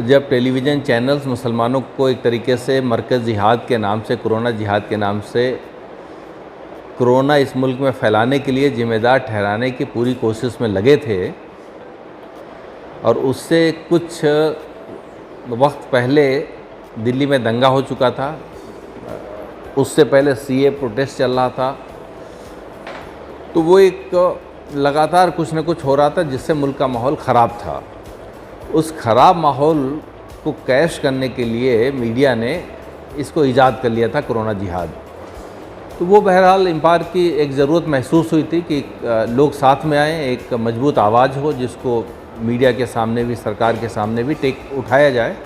जब television channels मुसलमानों को एक तरीके से मरकज़ जिहाद के नाम से, कोरोना जिहाद के नाम से कोरोना इस मुल्क में फैलाने के लिए ज़िम्मेदार ठहराने की पूरी कोशिश में लगे थे, और उससे कुछ वक्त पहले दिल्ली में दंगा हो चुका था, उससे पहले सीए प्रोटेस्ट चल रहा था, तो वो एक लगातार कुछ न कुछ हो रहा था जिससे मुल्क का माहौल ख़राब था। उस ख़राब माहौल को कैश करने के लिए मीडिया ने इसको ईजाद कर लिया था, कोरोना जिहाद। तो वो बहरहाल इम्पायर की एक ज़रूरत महसूस हुई थी कि लोग साथ में आएँ, एक मजबूत आवाज़ हो जिसको मीडिया के सामने भी, सरकार के सामने भी उठाया जाए,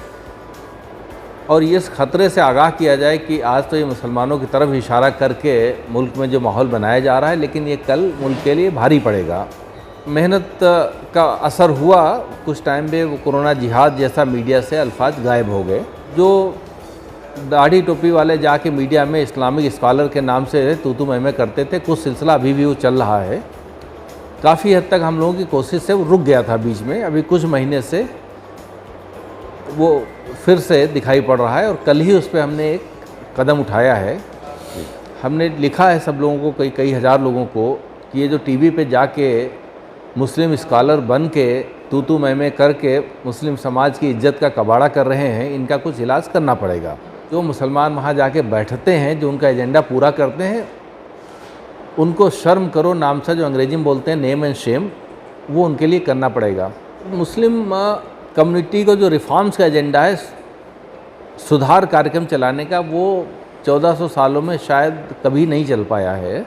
और ये इस ख़तरे से आगाह किया जाए कि आज तो ये मुसलमानों की तरफ इशारा करके मुल्क में जो माहौल बनाया जा रहा है, लेकिन ये कल मुल्क के लिए भारी पड़ेगा। मेहनत का असर हुआ, कुछ टाइम में वो कोरोना जिहाद जैसा मीडिया से अल्फाज गायब हो गए। जो दाढ़ी टोपी वाले जाके मीडिया में इस्लामिक स्कॉलर के नाम से तू मैं करते थे, कुछ सिलसिला अभी भी वो चल रहा है। काफ़ी हद तक हम लोगों की कोशिश से वो रुक गया था बीच में, अभी कुछ महीने से वो फिर से दिखाई पड़ रहा है, और कल ही उस पर हमने एक कदम उठाया है। हमने लिखा है सब लोगों को, कई हज़ार लोगों को, कि ये जो टीवी पे जाके मुस्लिम स्कॉलर बन के तू मैं करके मुस्लिम समाज की इज्जत का कबाड़ा कर रहे हैं, इनका कुछ इलाज करना पड़ेगा। जो मुसलमान वहाँ जाके बैठते हैं, जो उनका एजेंडा पूरा करते हैं, उनको शर्म करो नाम से जो अंग्रेजी में बोलते हैं, नेम एंड शेम, वो उनके लिए करना पड़ेगा। मुस्लिम कम्युनिटी को जो रिफॉर्म्स का एजेंडा है, सुधार कार्यक्रम चलाने का, वो 1400 सालों में शायद कभी नहीं चल पाया है।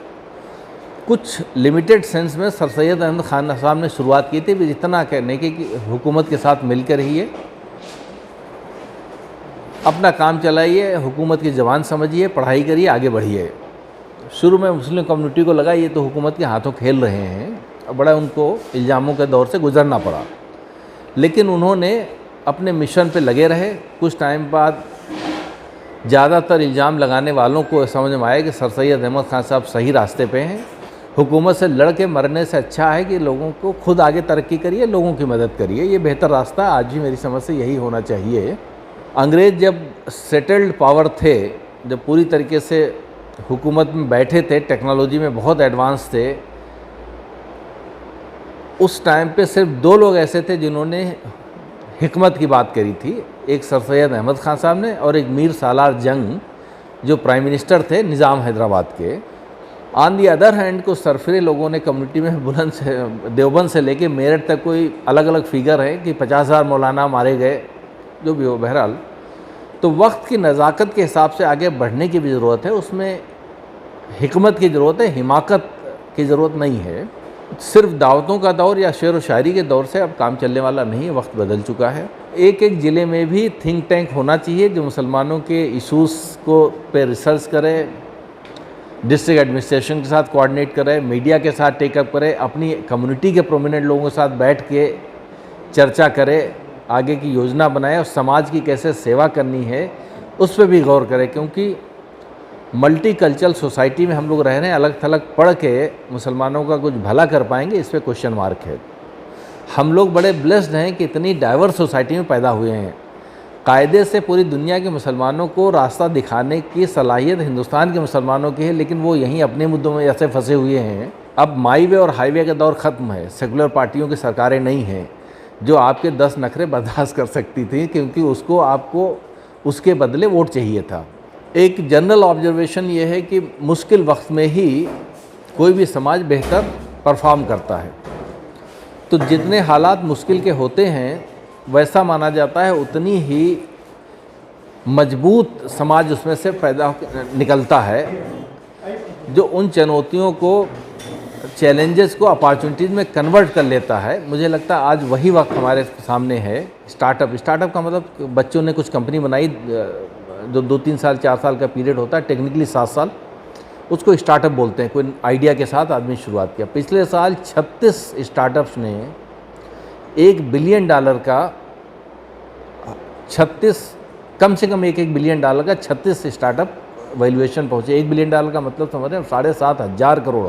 कुछ लिमिटेड सेंस में सर सैयद अहमद खान साहब ने शुरुआत की थी, भी इतना कहने की कि हुकूमत के साथ मिलकर रहिए, अपना काम चलाइए, हुकूमत की ज़बान समझिए, पढ़ाई करिए, आगे बढ़िए। शुरू में मुस्लिम कम्युनिटी को लगा ये तो हुकूमत के हाथों खेल रहे हैं, बड़ा उनको इल्ज़ामों के दौर से गुजरना पड़ा, लेकिन उन्होंने अपने मिशन पे लगे रहे। कुछ टाइम बाद ज़्यादातर इल्ज़ाम लगाने वालों को समझ में आया कि सर सैयद अहमद खान साहब सही रास्ते पे हैं। हुकूमत से लड़ के मरने से अच्छा है कि लोगों को खुद आगे तरक्की करिए, लोगों की मदद करिए, ये बेहतर रास्ता आज भी मेरी समझ से यही होना चाहिए। अंग्रेज़ जब सेटल्ड पावर थे, जब पूरी तरीके से हुकूमत में बैठे थे, टेक्नोलॉजी में बहुत एडवांस थे, उस टाइम पे सिर्फ 2 लोग ऐसे थे जिन्होंने हिकमत की बात करी थी, एक सर सैयद अहमद खान साहब ने, और एक मीर सालार जंग जो प्राइम मिनिस्टर थे निज़ाम हैदराबाद के। ऑन दी अदर हैंड कुछ सरफरे लोगों ने कम्युनिटी में बुलंद से देवबंद से लेके मेरठ तक कोई अलग अलग फिगर है कि 50,000 मौलाना मारे गए, जो भी हो। बहरहाल तो वक्त की नज़ाकत के हिसाब से आगे बढ़ने की भी ज़रूरत है, उसमें हिकमत की ज़रूरत है, हिमाकत की ज़रूरत नहीं है। सिर्फ दावतों का दौर या शेर व शायरी के दौर से अब काम चलने वाला नहीं है, वक्त बदल चुका है। एक एक ज़िले में भी थिंक टैंक होना चाहिए जो मुसलमानों के इशूज़ को पे रिसर्च करे, डिस्ट्रिक्ट एडमिनिस्ट्रेशन के साथ कोऑर्डिनेट करे, मीडिया के साथ टेकअप करे, अपनी कम्युनिटी के प्रोमिनेंट लोगों के साथ बैठ के चर्चा करे, आगे की योजना बनाए, और समाज की कैसे सेवा करनी है उस पर भी गौर करे। क्योंकि मल्टी कल्चरल सोसाइटी में हम लोग रह रहे हैं, अलग थलग पढ़ के मुसलमानों का कुछ भला कर पाएंगे, इस पर क्वेश्चन मार्क है। हम लोग बड़े ब्लेस्ड हैं कि इतनी डाइवर्स सोसाइटी में पैदा हुए हैं। कायदे से पूरी दुनिया के मुसलमानों को रास्ता दिखाने की सलाहियत हिंदुस्तान के मुसलमानों की है, लेकिन वो यहीं अपने मुद्दों में ऐसे फंसे हुए हैं। अब माई वे और हाईवे का दौर ख़त्म है, सेकुलर पार्टियों की सरकारें नहीं हैं जो आपके 10 नखरे बर्दाश्त कर सकती थी, क्योंकि उसको आपको उसके बदले वोट चाहिए था। एक जनरल ऑब्जर्वेशन ये है कि मुश्किल वक्त में ही कोई भी समाज बेहतर परफॉर्म करता है। तो जितने हालात मुश्किल के होते हैं, वैसा माना जाता है उतनी ही मजबूत समाज उसमें से पैदा निकलता है, जो उन चुनौतियों को, चैलेंजेस को अपॉर्चुनिटीज़ में कन्वर्ट कर लेता है। मुझे लगता है आज वही वक्त हमारे सामने है। स्टार्टअप का मतलब बच्चों ने कुछ कंपनी बनाई, जो 2-3 साल 4 साल का पीरियड होता है, टेक्निकली 7 साल, उसको स्टार्टअप बोलते हैं। कोई आइडिया के साथ आदमी शुरुआत किया। पिछले साल 36 स्टार्टअप्स ने $1 बिलियन का 36, कम से कम $1 बिलियन का 36 स्टार्टअप वैल्यूएशन पहुँचे। $1 बिलियन का मतलब समझ रहे हैं, 7,500 करोड़,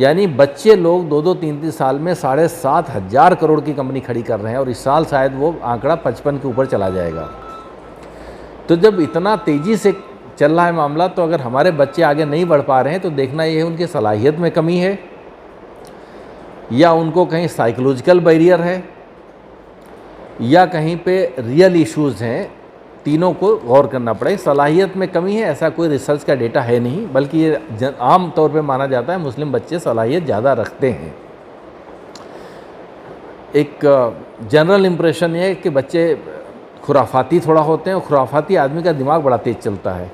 यानी बच्चे लोग 2-2, 3-3 साल में 7,500 करोड़ की कंपनी खड़ी कर रहे हैं और इस साल शायद वो आंकड़ा 55 के ऊपर चला जाएगा। तो जब इतना तेज़ी से चल रहा है मामला, तो अगर हमारे बच्चे आगे नहीं बढ़ पा रहे हैं तो देखना ये है उनकी सलाहियत में कमी है या उनको कहीं साइकोलॉजिकल बैरियर है या कहीं पे रियल इश्यूज़ हैं। तीनों को गौर करना पड़े। सलाहियत में कमी है ऐसा कोई रिसर्च का डेटा है नहीं, बल्कि ये आम तौर पे माना जाता है मुस्लिम बच्चे सलाहियत ज़्यादा रखते हैं। एक जनरल इम्प्रेशन ये है कि बच्चे खुराफाती थोड़ा होते हैं और खुराफाती आदमी का दिमाग बड़ा तेज़ चलता है।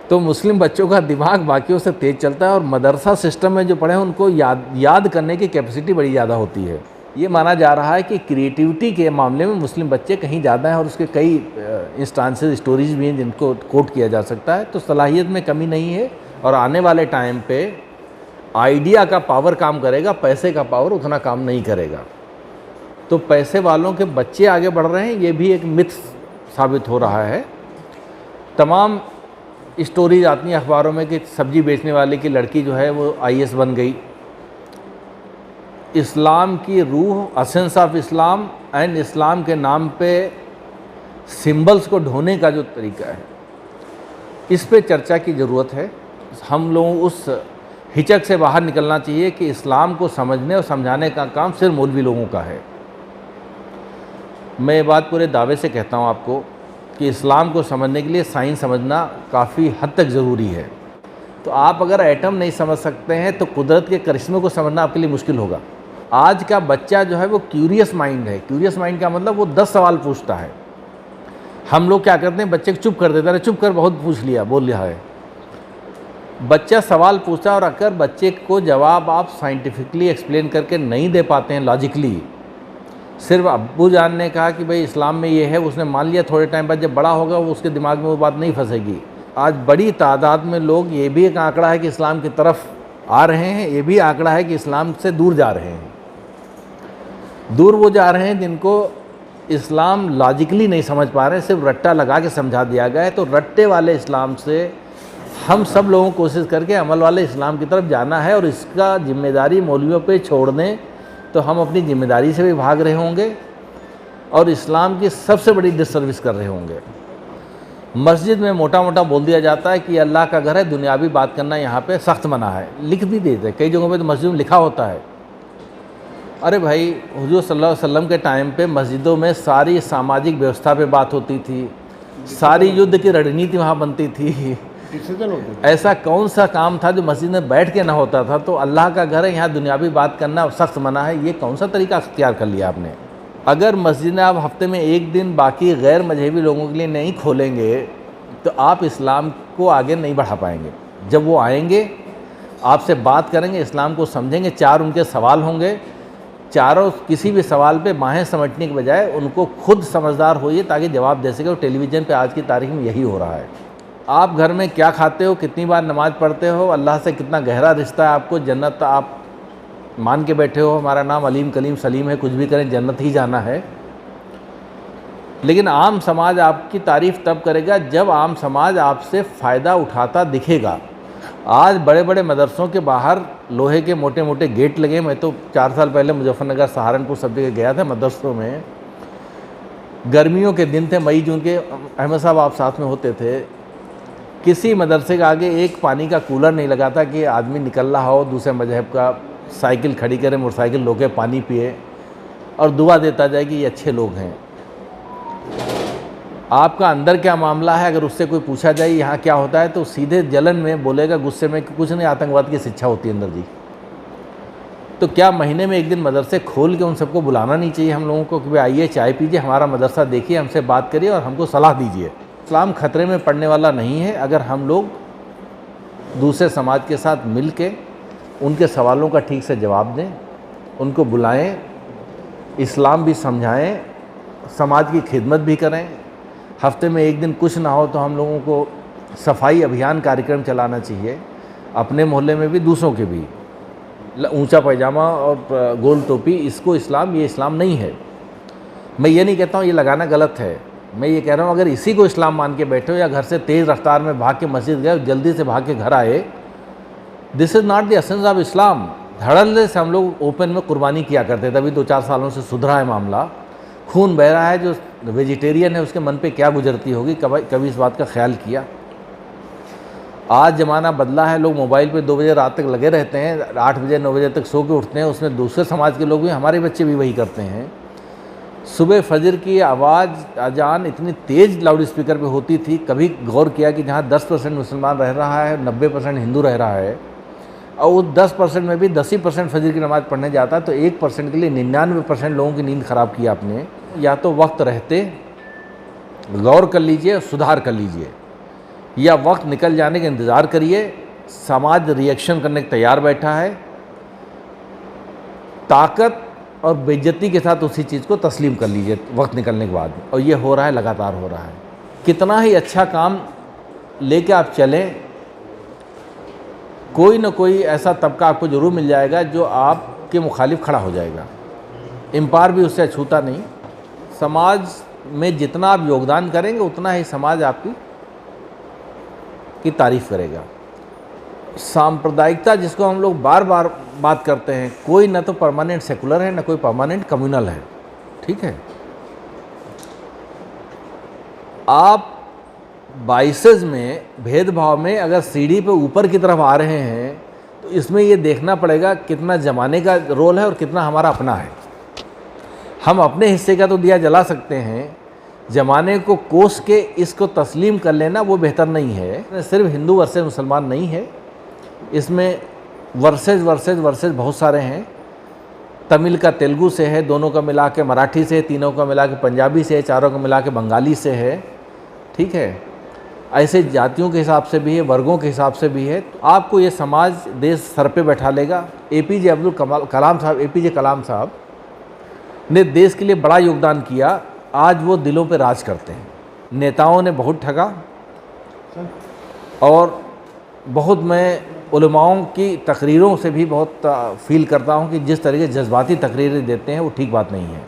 तो मुस्लिम बच्चों का दिमाग बाकियों से तेज़ चलता है और मदरसा सिस्टम में जो पढ़े हैं उनको याद करने की कैपेसिटी बड़ी ज़्यादा होती है। ये माना जा रहा है कि क्रिएटिविटी के मामले में मुस्लिम बच्चे कहीं ज़्यादा हैं और उसके कई इंस्टांसेस स्टोरीज भी हैं जिनको कोट किया जा सकता है। तो सलाहियत में कमी नहीं है और आने वाले टाइम पे आइडिया का पावर काम करेगा, पैसे का पावर उतना काम नहीं करेगा। तो पैसे वालों के बच्चे आगे बढ़ रहे हैं, ये भी एक मिथ साबित हो रहा है। तमाम स्टोरीज आती हैं अखबारों में कि सब्जी बेचने वाले की लड़की जो है वो IAS बन गई। इस्लाम की रूह, essence of Islam and Islam के नाम पे सिंबल्स को ढोने का जो तरीका है, इस पे चर्चा की ज़रूरत है। हम लोग उस हिचक से बाहर निकलना चाहिए कि इस्लाम को समझने और समझाने का काम सिर्फ मौलवी लोगों का है। मैं ये बात पूरे दावे से कहता हूँ आपको कि इस्लाम को समझने के लिए साइंस समझना काफ़ी हद तक ज़रूरी है। तो आप अगर एटम नहीं समझ सकते हैं तो कुदरत के करिश्मे को समझना आपके लिए मुश्किल होगा। आज का बच्चा जो है वो क्यूरियस माइंड है। क्यूरियस माइंड का मतलब वो 10 सवाल पूछता है। हम लोग क्या करते हैं, बच्चे को चुप कर देते हैं, चुप कर बहुत पूछ लिया, बोल लिया है। बच्चा सवाल पूछता है और अगर बच्चे को जवाब आप साइंटिफिकली एक्सप्लेन करके नहीं दे पाते हैं लॉजिकली, सिर्फ अब्बू जान ने कहा कि भाई इस्लाम में ये है, उसने मान लिया, थोड़े टाइम बाद जब बड़ा होगा वो उसके दिमाग में वो बात नहीं फंसेगी। आज बड़ी तादाद में लोग, ये भी एक आंकड़ा है कि इस्लाम की तरफ आ रहे हैं, ये भी आंकड़ा है कि इस्लाम से दूर जा रहे हैं। दूर वो जा रहे हैं जिनको इस्लाम लॉजिकली नहीं समझ पा रहे हैं, सिर्फ रट्टा लगा के समझा दिया गया है। तो रट्टे वाले इस्लाम से हम सब लोगों को कोशिश करके अमल वाले इस्लाम की तरफ जाना है और इसका जिम्मेदारी मौलवियों पे छोड़ दें तो हम अपनी जिम्मेदारी से भी भाग रहे होंगे और इस्लाम की सबसे बड़ी डिसर्विस कर रहे होंगे। मस्जिद में मोटा मोटा बोल दिया जाता है कि अल्लाह का घर है, दुनियावी बात करना यहाँ पे सख्त मना है, लिख भी देते हैं। कई जगहों पे तो मस्जिद में लिखा होता है। अरे भाई, हुजूर सल्लल्लाहु अलैहि वसल्लम के टाइम पे मस्जिदों में सारी सामाजिक व्यवस्था पे बात होती थी, सारी युद्ध की रणनीति वहाँ बनती थी। ऐसा कौन सा काम था जो मस्जिद में बैठ के ना होता था? तो अल्लाह का घर है, यहाँ दुनियावी बात करना सख्त मना है, ये कौन सा तरीका अख्तियार कर लिया आपने? अगर मस्जिद में आप हफ्ते में एक दिन बाकी गैर मजहबी लोगों के लिए नहीं खोलेंगे तो आप इस्लाम को आगे नहीं बढ़ा पाएंगे। जब वो आएंगे, आपसे बात करेंगे, इस्लाम को समझेंगे, 4 उनके सवाल होंगे, चारों किसी भी सवाल पे बाहें समझने के बजाय उनको खुद समझदार होइए ताकि जवाब दे सके। और टेलीविज़न पे आज की तारीख में यही हो रहा है। आप घर में क्या खाते हो, कितनी बार नमाज़ पढ़ते हो, अल्लाह से कितना गहरा रिश्ता है आपको, जन्नत आप मान के बैठे हो, हमारा नाम अलीम कलीम सलीम है, कुछ भी करें जन्नत ही जाना है। लेकिन आम समाज आपकी तारीफ़ तब करेगा जब आम समाज आपसे फ़ायदा उठाता दिखेगा। आज बड़े बड़े मदरसों के बाहर लोहे के मोटे मोटे गेट लगे। मैं तो 4 साल पहले मुजफ्फरनगर, सहारनपुर सब जगह गया था मदरसों में। गर्मियों के दिन थे, मई जून के, अहमद साहब आप साथ में होते थे। किसी मदरसे के आगे एक पानी का कूलर नहीं लगा था कि आदमी निकल रहा हो दूसरे मजहब का, साइकिल खड़ी करे, मोटरसाइकिल लोगे, पानी पिए और दुआ देता जाए कि ये अच्छे लोग हैं। आपका अंदर क्या मामला है, अगर उससे कोई पूछा जाए यहाँ क्या होता है तो सीधे जलन में बोलेगा, गुस्से में, कि कुछ नहीं, आतंकवाद की शिक्षा होती है अंदर जी। तो क्या महीने में एक दिन मदरसे खोल के उन सबको बुलाना नहीं चाहिए हम लोगों को कि भाई आइए चाय पीजिए, हमारा मदरसा देखिए, हमसे बात करिए और हमको सलाह दीजिए। इस्लाम खतरे में पड़ने वाला नहीं है अगर हम लोग दूसरे समाज के साथ मिल के उनके सवालों का ठीक से जवाब दें, उनको बुलाएं, इस्लाम भी समझाएं, समाज की खिदमत भी करें। हफ्ते में एक दिन कुछ ना हो तो हम लोगों को सफाई अभियान कार्यक्रम चलाना चाहिए, अपने मोहल्ले में भी, दूसरों के भी। ऊंचा पैजामा और गोल टोपी, इसको इस्लाम, ये इस्लाम नहीं है। मैं ये नहीं कहता हूँ ये लगाना गलत है, मैं ये कह रहा हूँ अगर इसी को इस्लाम मान के बैठे हो या घर से तेज़ रफ्तार में भाग के मस्जिद गए, जल्दी से भाग के घर आए, this is not the essence of Islam. धड़ल्ले से हम लोग ओपन में कुर्बानी किया करते थे, अभी 2-4 सालों से सुधरा है मामला, खून बह रहा है। जो वेजिटेरियन है उसके मन पे क्या गुजरती होगी, कभी इस बात का ख्याल किया? आज ज़माना बदला है, लोग मोबाइल पे 2 बजे रात तक लगे रहते हैं, 8 बजे 9 बजे तक सो के उठते हैं। उसमें दूसरे समाज के लोग भी, हमारे बच्चे भी वही करते हैं। सुबह फजर की आवाज़ अजान इतनी तेज़ लाउड स्पीकर पे होती थी, कभी गौर किया कि जहाँ 10% मुसलमान रह रहा है, 90% हिंदू रह रहा है, और उस 10% में भी 10 ही % फजर की नमाज़ पढ़ने जाता है, तो 1% के लिए 99% लोगों की नींद ख़राब की आपने। या तो वक्त रहते गौर कर लीजिए, सुधार कर लीजिए, या वक्त निकल जाने का इंतज़ार करिए। समाज रिएक्शन करने को तैयार बैठा है, ताकत और बेइज्जती के साथ उसी चीज़ को तस्लीम कर लीजिए वक्त निकलने के बाद। और ये हो रहा है, लगातार हो रहा है। कितना ही अच्छा काम लेके आप चलें, कोई ना कोई ऐसा तबका आपको ज़रूर मिल जाएगा जो आपके मुखालिफ खड़ा हो जाएगा। एम्पायर भी उससे अछूता नहीं। समाज में जितना आप योगदान करेंगे उतना ही समाज आपकी तारीफ़ करेगा। सांप्रदायिकता जिसको हम लोग बार बार बात करते हैं, कोई ना तो परमानेंट सेकुलर है, ना कोई परमानेंट कम्युनल है, ठीक है। आप बाइसेस में, भेदभाव में अगर सीढ़ी पे ऊपर की तरफ आ रहे हैं, तो इसमें ये देखना पड़ेगा कितना ज़माने का रोल है और कितना हमारा अपना है। हम अपने हिस्से का तो दिया जला सकते हैं, ज़माने को कोस के इसको तस्लीम कर लेना वो बेहतर नहीं है। सिर्फ हिंदू वर्सेस मुसलमान नहीं है, इसमें वर्सेस बहुत सारे हैं। तमिल का तेलुगु से है, दोनों का मिला के मराठी से है, तीनों का मिला के पंजाबी से है, चारों का मिला के बंगाली से है, ठीक है। ऐसे जातियों के हिसाब से भी है, वर्गों के हिसाब से भी है। तो आपको ये समाज, देश सर पे बैठा लेगा। एपीजे अब्दुल कलाम साहब ने देश के लिए बड़ा योगदान किया, आज वो दिलों पे राज करते हैं। नेताओं ने बहुत ठगा, और बहुत मैं उलमाओं की तकरीरों से भी बहुत फील करता हूँ कि जिस तरह के जज्बाती तकरीरें देते हैं वो ठीक बात नहीं है।